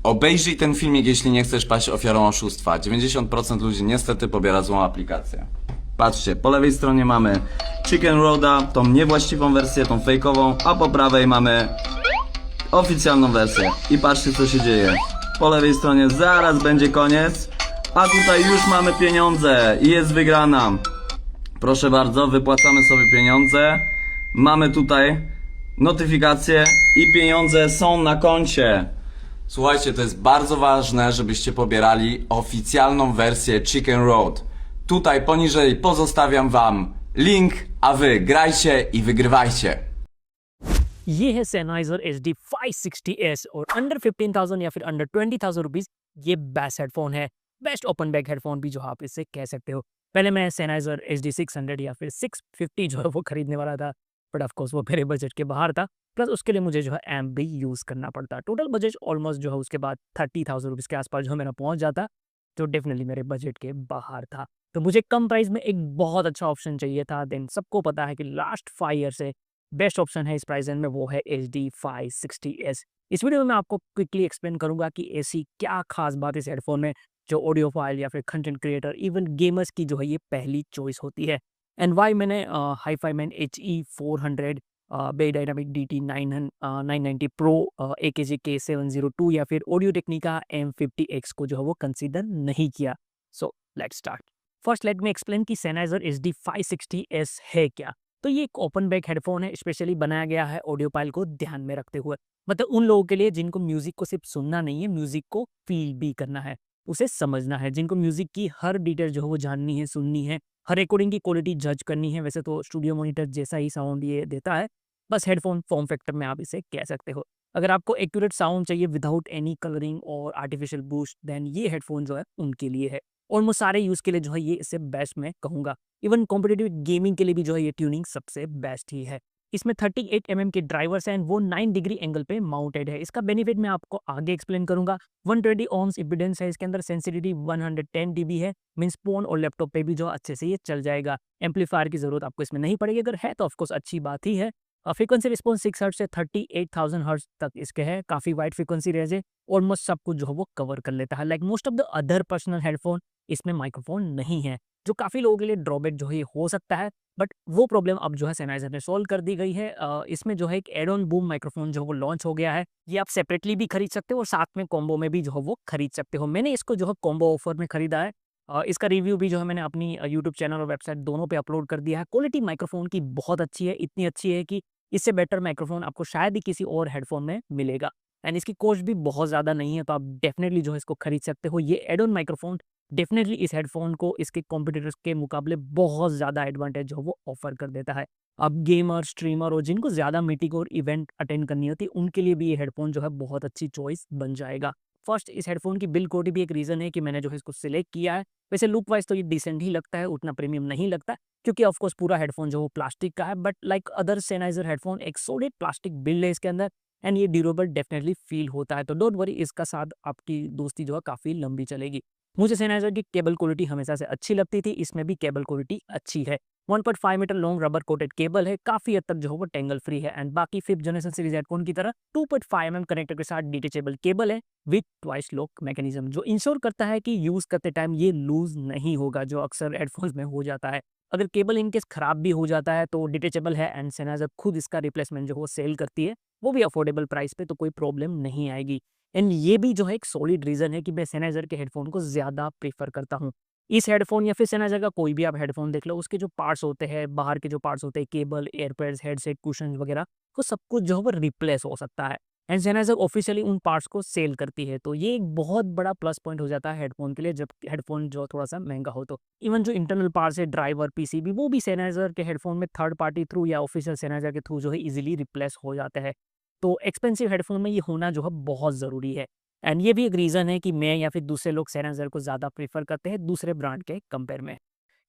Obejrzyj ten filmik, jeśli nie chcesz paść ofiarą oszustwa. 90% ludzi niestety pobiera złą aplikację. Patrzcie, po lewej stronie mamy Chicken Roada, tą niewłaściwą wersję, tą fejkową, a po prawej mamy oficjalną wersję. I patrzcie, co się dzieje. Po lewej stronie zaraz będzie koniec, a tutaj już mamy pieniądze i jest wygrana. Proszę bardzo, wypłacamy sobie pieniądze. Mamy tutaj notyfikacje i pieniądze są na koncie. Słuchajcie, to jest bardzo ważne, żebyście pobierali oficjalną wersję Chicken Road. Tutaj poniżej pozostawiam wam link, a wy grajcie i wygrywajcie. ये है Sennheiser HD 560S और under 15,000 या फिर under 20,000 rupees ये best headphone है। Best open back headphone भी जो आप इससे कह सकते हो। पहले मैं Sennheiser HD 600 या फिर 650 जो है वो खरीदने वाला था, बट ऑफ कोर्स वो मेरे बजट के बाहर था। प्लस उसके लिए मुझे जो है एम्प भी यूज़ करना पड़ता। टोटल बजट ऑलमोस्ट जो है उसके बाद 30,000 रुपीज़ के आसपास जो मेरा पहुंच जाता, जो डेफिनेटली मेरे बजट के बाहर था। तो मुझे कम प्राइस में एक बहुत अच्छा ऑप्शन चाहिए था। देन सबको पता है कि लास्ट 5 ईयर से बेस्ट ऑप्शन है इस प्राइस रेंज में, वो है HD 560S। इस वीडियो में मैं आपको क्विकली एक्सप्लेन करूंगा कि ऐसी क्या खास बात है इस हेडफोन में जो ऑडियो फाइल या फिर कंटेंट क्रिएटर इवन गेमर्स की जो है ये पहली चॉइस होती है। एंड वाई मैंने HiFiMan HE400, Beyerdynamic DT 990 pro, AKG K702 या फिर ऑडियो टेक्निका M50X को जो है वो कंसीडर नहीं किया। So let's start. First let me explain कि Sennheiser HD 560S है क्या। तो ये एक ओपन बैक हेडफोन है, स्पेशली बनाया गया है ऑडियो फाइल को ध्यान में रखते हुए। मतलब उन लोगों के लिए जिनको म्यूजिक को सिर्फ सुनना नहीं है, म्यूजिक को फील भी करना है, उसे समझना है, जिनको म्यूजिक की हर डिटेल जो है वो जाननी है, सुननी है, हर रिकॉर्डिंग की क्वालिटी जज करनी है। वैसे तो स्टूडियो मॉनिटर जैसा ही साउंड ये देता है, बस हेडफोन फॉर्म फैक्टर में आप इसे कह सकते हो। अगर आपको एक्यूरेट साउंड चाहिए विदाउट एनी कलरिंग और आर्टिफिशियल बूस्ट, देन ये हेडफोन जो है उनके लिए है। ऑलमोस्ट सारे यूज़ के लिए जो है ये इसे बेस्ट मैं कहूँगा। इवन कॉम्पिटिटिव गेमिंग के लिए भी जो है ये ट्यूनिंग सबसे बेस्ट ही है। इसमें 38 mm के ड्राइवर्स हैं, वो 9 डिग्री एंगल पे माउंटेड है। इसका बेनिफिट मैं आपको आगे एक्सप्लेन करूंगा। 120 ohms इम्पीडेंस है इसके अंदर, सेंसिटिविटी 110 dB है, मीन्स फोन और लैपटॉप पे भी जो अच्छे से ये चल जाएगा। एम्पलीफायर की जरूरत आपको इसमें नहीं पड़ेगी, अगर है तो ऑफकोर्स अच्छी बात ही है। फ्रीक्वेंसी रिस्पॉन्स 6 हर्ट्ज से 38,000 हर्ट्ज तक इसके है, काफी वाइड फ्रीक्वेंसी रेंज है, ऑलमोस्ट सब कुछ जो है वो कवर कर लेता है। Like most of the other personal headphone इसमें माइक्रोफोन नहीं है, जो काफ़ी लोगों के लिए ड्रॉबैक जो है ये हो सकता है, बट वो प्रॉब्लम अब जो है Sennheiser ने सॉल्व कर दी गई है। इसमें जो है एक एड ऑन बूम माइक्रोफोन जो है वो लॉन्च हो गया है। ये आप सेपरेटली भी खरीद सकते हो और साथ में कॉम्बो में भी जो है वो खरीद सकते हो। मैंने इसको जो है कॉम्बो ऑफर में खरीदा है। इसका रिव्यू भी जो है मैंने अपनी यूट्यूब चैनल और वेबसाइट दोनों पे अपलोड कर दिया है। क्वालिटी माइक्रोफोन की बहुत अच्छी है, इतनी अच्छी है कि इससे बेटर माइक्रोफोन आपको शायद ही किसी और हेडफोन में मिलेगा। एंड इसकी कॉस्ट भी बहुत ज़्यादा नहीं है, तो आप डेफिनेटली जो है इसको खरीद सकते हो। ये एड ऑन माइक्रोफोन डेफिनेटली इस हेडफोन को इसके कॉम्पिटिटर्स के मुकाबले बहुत ज़्यादा एडवांटेज जो वो ऑफर कर देता है। अब गेमर, स्ट्रीमर और जिनको ज़्यादा मीटिंग और इवेंट अटेंड करनी होती है, उनके लिए भी ये हेडफोन जो है बहुत अच्छी चॉइस बन जाएगा। फर्स्ट, इस हेडफोन की बिल्ड क्वालिटी भी एक रीज़न है कि मैंने जो है इसको सिलेक्ट किया है। वैसे लुक वाइज तो ये डिसेंट ही लगता है, उतना प्रीमियम नहीं लगता, क्योंकि ऑफकोर्स पूरा हेडफोन जो वो प्लास्टिक का है, but like other Sennheiser headphone एक सॉलिड प्लास्टिक बिल्ड है इसके अंदर, एंड ये ड्यूरेबल डेफिनेटली फील होता है। तो डोंट वरी, इसका साथ आपकी दोस्ती जो है काफ़ी लंबी चलेगी। मुझे Sennheiser की केबल क्वालिटी हमेशा से अच्छी लगती थी, इसमें भी केबल क्वालिटी अच्छी है। 1.5 metre long rubber coated cable है, काफ़ी हद तक जो है वो टेंगल फ्री है। एंड बाकी 5th जनरेशन सीरीज हेडफोन की तरह 2.5 mm कनेक्टर के साथ डिटेचेबल केबल है विथ ट्वाइस लॉक मैकेनिज्म, जो इंश्योर करता है कि यूज़ करते टाइम ये लूज नहीं होगा, जो अक्सर हेडफोन्स में हो जाता है। अगर केबल इनकेस खराब भी हो जाता है तो डिटेचेबल है, एंड Sennheiser खुद इसका रिप्लेसमेंट जो वो सेल करती है, वो भी अफोर्डेबल प्राइस पे, तो कोई प्रॉब्लम नहीं आएगी। एंड ये भी जो है एक सॉलिड रीज़न है कि मैं Sennheiser के हेडफ़ोन को ज़्यादा प्रेफ़र करता हूँ। इस हेडफ़ोन या फिर Sennheiser का कोई भी आप हेडफ़ोन देख लो, उसके जो पार्ट्स होते हैं, बाहर के जो पार्ट्स होते हैं, केबल, एयरपैड्स, हेडसेट, कुशन्स वगैरह, वो सब कुछ जो है वो रिप्लेस हो सकता है। एंड Sennheiser ऑफ़िशियली उन पार्ट्स को सेल करती है, तो ये एक बहुत बड़ा प्लस पॉइंट हो जाता है हेडफ़ोन के लिए, जब हेडफ़ोन जो थोड़ा-सा महँगा हो तो। इवन जो इंटरनल पार्ट्स है, ड्राइवर, पीसीबी, वो भी Sennheiser के हेडफ़ोन में थर्ड पार्टी थ्रू या ऑफ़िशियल Sennheiser के थ्रू जो है ईज़िली रिप्लेस हो जाते हैं। तो एक्सपेंसिव हेडफ़ोन में ये होना जो है बहुत ज़रूरी है। एंड ये भी एक रीज़न है कि मैं या फिर दूसरे लोग Sennheiser को ज़्यादा प्रेफ़र करते हैं दूसरे ब्रांड के कंपेयर में।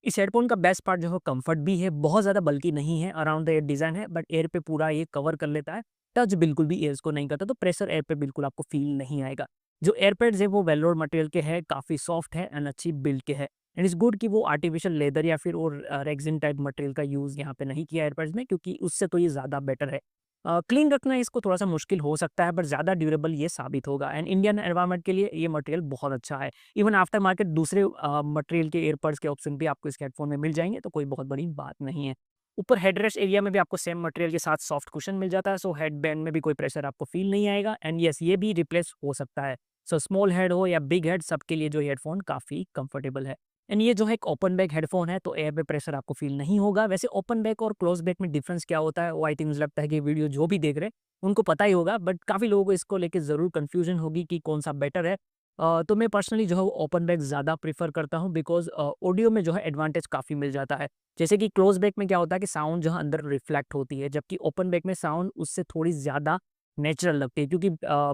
इस हेडफ़ोन का बेस्ट पार्ट जो है कम्फ़र्ट भी है, बहुत ज़्यादा बल्की नहीं है, अराउंड द ईयर डिज़ाइन है, बट एयर पे पूरा ये कवर कर लेता है। टच बिल्कुल भी ईयर्स को नहीं करता, तो प्रेशर एयर पे बिल्कुल आपको फ़ील नहीं आएगा। जो एयरपैड्स है वो वेलोर मटेरियल के हैं, काफ़ी सॉफ्ट है एंड अच्छी बिल्ड के है। एंड इट्स गुड कि वो आर्टिफिशियल लेदर या फिर और रेक्सिन टाइप मटेरियल का यूज़ यहाँ पे नहीं किया एयरपैड्स में, क्योंकि उससे तो ये ज़्यादा बेटर है। क्लीन रखना इसको थोड़ा सा मुश्किल हो सकता है, बट ज़्यादा ड्यूरेबल ये साबित होगा एंड इंडियन एनवायरनमेंट के लिए ये मटेरियल बहुत अच्छा है। इवन आफ्टर मार्केट दूसरे मटेरियल के एयरपड्स के ऑप्शन भी आपको इस हेडफोन में मिल जाएंगे, तो कोई बहुत बड़ी बात नहीं है। ऊपर हेडरेस्ट एरिया में भी आपको सेम मटेरियल के साथ सॉफ्ट कुशन मिल जाता है, सो हेड बैंड में भी कोई प्रेशर आपको फील नहीं आएगा एंड यस ये भी रिप्लेस हो सकता है। सो स्मॉल हेड हो या बिग हेड, सबके लिए जो हेडफोन काफ़ी कंफर्टेबल है। एंड ये जो है एक ओपन बैक हेडफोन है, तो एयर पे प्रेशर आपको फील नहीं होगा। वैसे ओपन बैक और क्लोज बैक में डिफरेंस क्या होता है वो आई थिंक मुझे लगता है कि वीडियो जो भी देख रहे हैं उनको पता ही होगा, बट काफ़ी लोगों को इसको लेके ज़रूर कन्फ्यूजन होगी कि कौन सा बेटर है। तो मैं पर्सनली जो है वो ओपन बैक ज़्यादा प्रीफर करता हूँ, बिकॉज ऑडियो में जो है एडवांटेज काफ़ी मिल जाता है। जैसे कि क्लोज बैक में क्या होता है कि साउंड जो है अंदर रिफ्लेक्ट होती है, जबकि ओपन बैक में साउंड उससे थोड़ी ज़्यादा नेचुरल लगती है, क्योंकि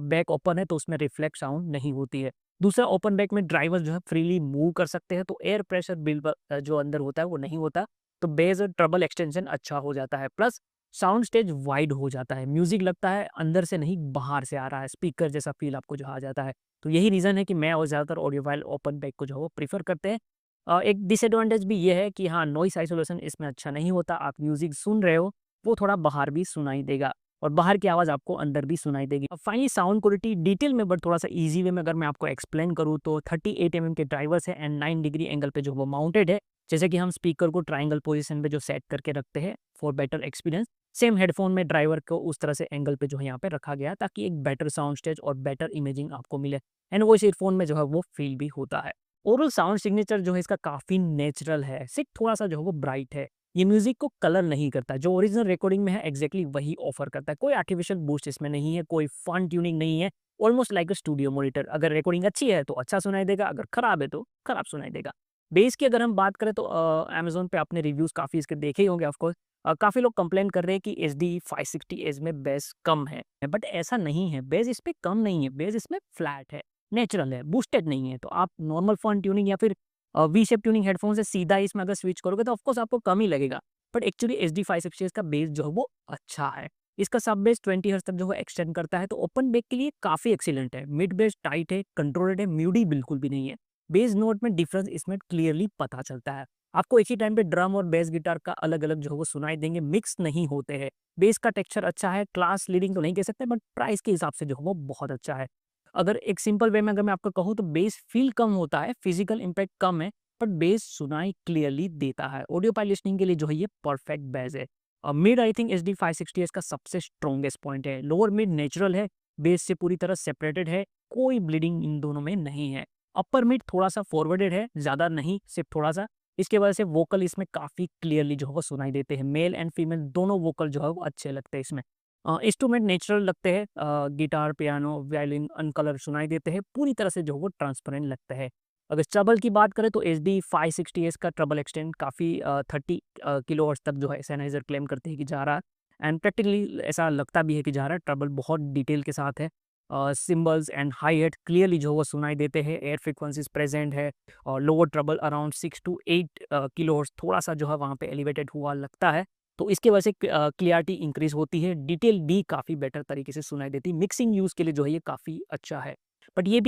बैक ओपन है तो उसमें रिफ्लेक्ट साउंड नहीं होती है। दूसरा, ओपन बैक में ड्राइवर जो है फ्रीली मूव कर सकते हैं, तो एयर प्रेशर बिल जो अंदर होता है वो नहीं होता, तो बेस और ट्रबल एक्सटेंशन अच्छा हो जाता है। प्लस साउंड स्टेज वाइड हो जाता है, म्यूजिक लगता है अंदर से नहीं बाहर से आ रहा है, स्पीकर जैसा फील आपको जो आ जाता है। तो यही रीज़न है कि मैं और ज़्यादातर ऑडियोफाइल ओपन बैक को जो है वो प्रीफर करते हैं। एक डिसएडवांटेज भी ये है कि हाँ, नॉइस आइसोलेशन इसमें अच्छा नहीं होता। आप म्यूजिक सुन रहे हो वो थोड़ा बाहर भी सुनाई देगा और बाहर की आवाज़ आपको अंदर भी सुनाई देगी। अब फाइनली साउंड क्वालिटी डिटेल में बट थोड़ा सा ईजी वे में अगर मैं आपको एक्सप्लेन करूँ, तो 38 mm के ड्राइवर्स है एंड 9 डिग्री एंगल पे जो वो माउंटेड है। जैसे कि हम स्पीकर को ट्राइंगल पोजीशन पे जो सेट करके रखते हैं for better experience, same headphone में ड्राइवर को उस तरह से एंगल पे जो है यहाँ पे रखा गया है, ताकि एक बेटर साउंड स्टेज और बेटर इमेजिंग आपको मिले एंड वो इस ईयरफोन में जो है वो फील भी होता है। ओवरऑल साउंड सिग्नेचर जो है इसका काफ़ी नेचुरल है, सिर्फ थोड़ा सा जो है वो ब्राइट है। ये म्यूजिक को कलर नहीं करता, जो ओरिजिनल रिकॉर्डिंग में है एग्जैक्टली वही ऑफर करता है। कोई आर्टिफिशियल बूस्ट इसमें नहीं है, कोई फन ट्यूनिंग नहीं है, almost like a studio monitor. अगर रिकॉर्डिंग अच्छी है तो अच्छा सुनाई देगा, अगर खराब है तो खराब सुनाई देगा। बेस की अगर हम बात करें तो अमेज़न पे आपने रिव्यूज़ काफ़ी इसके देखे ही होंगे ऑफ कोर्स। काफ़ी लोग कंप्लेन कर रहे हैं कि एचडी 560 एज में बेस कम है, बट ऐसा नहीं है। बेस इस पे कम नहीं है, बेस इसमें फ्लैट है, नेचुरल है, बूस्टेड नहीं है। तो आप नॉर्मल फन ट्यूनिंग या फिर वी शेप ट्यूनिंग हेडफोन से सीधा इसमें अगर स्विच करोगे तो ऑफ कोर्स आपको कम ही लगेगा। बट एक्चुअली एचडी 560 का बेस जो है वो अच्छा है। इसका सब बेस 20 हर्ट्ज तक जो है एक्सटेंड करता है, तो ओपन बेक के लिए काफ़ी एक्सीलेंट है। मिड बेस टाइट है, कंट्रोल्ड है, म्यूडी बिल्कुल भी नहीं है। बेस नोट में डिफरेंस इसमें क्लियरली पता चलता है। आपको एक ही टाइम पे ड्रम और बेस गिटार का अलग-अलग जो है वो सुनाई देंगे, मिक्स नहीं होते हैं। बेस का टेक्सचर अच्छा है, क्लास लीडिंग तो नहीं कह सकते, बट प्राइस के हिसाब से जो है वो बहुत अच्छा है। अगर एक सिंपल वे में अगर मैं आपको कहूँ तो बेस फील कम होता है, फिजिकल इम्पैक्ट कम है, बट बेस सुनाई क्लियरली देता है। ऑडियो फाइल लिसनिंग के लिए जो है ये परफेक्ट बेस है। मिड आई थिंक एचडी 560 इसका सबसे स्ट्रॉन्गेस्ट पॉइंट है। लोअर मिड नेचुरल है, बेस से पूरी तरह सेपरेटेड है, कोई ब्लीडिंग इन दोनों में नहीं है। अपर मिड थोड़ा सा फॉरवर्डेड है, ज़्यादा नहीं, सिर्फ थोड़ा सा। इसकी वजह से वोकल इसमें काफ़ी क्लियरली जो है वो सुनाई देते हैं। मेल एंड फीमेल दोनों वोकल जो है वो अच्छे लगते हैं इसमें। इंस्ट्रूमेंट नेचुरल लगते हैं, गिटार, पियानो, वायलिन अनकलर सुनाई देते हैं, पूरी तरह से जो है वो ट्रांसपेरेंट लगता है। अगर ट्रबल की बात करें तो एचडी 560 का ट्रबल एक्सटेंड काफ़ी 30 किलो हर्ट्ज तक जो है सैनाइजर क्लेम करते हैं कि जा रहा है एंड प्रैक्टिकली ऐसा लगता भी है कि जा रहा है। ट्रबल बहुत डिटेल के साथ है, symbols and high head clearly जो है वो सुनाई देते हैं, एयर फ्रिक्वेंसीज प्रेजेंट है और lower trouble around 6 to 8 kilo hertz थोड़ा सा जो है वहाँ पे एलिवेटेड हुआ लगता है, तो इसकी वजह से क्लियरिटी इंक्रीज होती है, डिटेल भी काफ़ी बेटर तरीके से सुनाई देती है। मिक्सिंग यूज़ के लिए जो है ये काफ़ी अच्छा है, बट ये भी